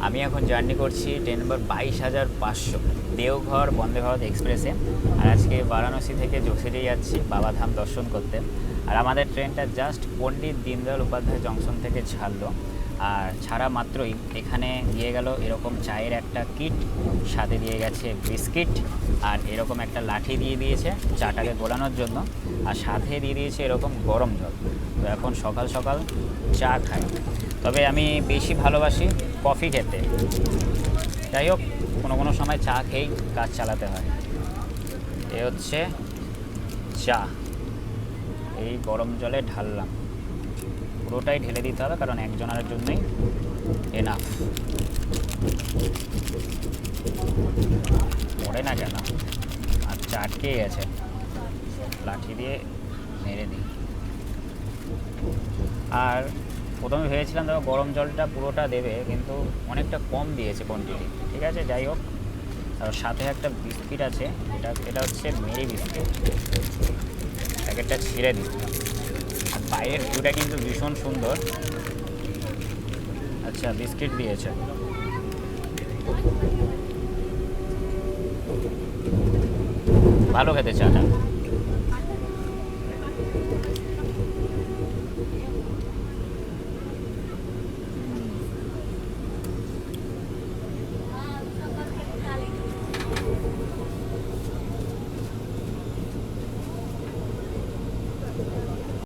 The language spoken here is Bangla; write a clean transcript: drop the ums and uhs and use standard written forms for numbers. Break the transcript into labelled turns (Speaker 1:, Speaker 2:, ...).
Speaker 1: আমি এখন জার্নি করছি ট্রেন নম্বর 22,500 দেওঘর বন্দে ভারত এক্সপ্রেসে। আর আজকে বারাণসী থেকে যোশীতে যাচ্ছি বাবাধাম দর্শন করতে। আর আমাদের ট্রেনটা জাস্ট পণ্ডিত দীনদয়াল উপাধ্যায় জংশন থেকে ছাড়লো। আর ছাড়া মাত্রই এখানে দিয়ে গেল এরকম চায়ের একটা কিট, সাথে দিয়ে গেছে বিস্কিট, আর এরকম একটা লাঠি দিয়ে দিয়েছে চাটাকে গোলানোর জন্য, আর সাথে দিয়ে দিয়েছে এরকম গরম জল। তো এখন সকাল সকাল চা খাই, তবে আমি বেশি ভালোবাসি কফি খেতে। যাই হোক, কোনো কোনো সময় চা খেয়েই কাজ চালাতে হয়। এ হচ্ছে চা, এই গরম জলে ঢাললাম, পুরোটাই ঢেলে দিতে হবে কারণ একজনের জন্যই এনাফ। পড়ে না কেন, আর চা আটকে গেছে, লাঠি দিয়ে মেরে দিই। আর প্রথমে ভেবেছিলাম দেখো গরম জলটা পুরোটা দেবে, কিন্তু অনেকটা কম দিয়েছে কোয়ান্টিটি। ঠিক আছে, যাই হোক। আর সাথে একটা বিস্কিট আছে, এটা হচ্ছে মেরি বিস্কিট, প্যাকেটটা ছিঁড়ে দিই। আর বাইরের ভিউটা কিন্তু ভীষণ সুন্দর। আচ্ছা, বিস্কিট দিয়েছে, ভালো খেতে চাটা।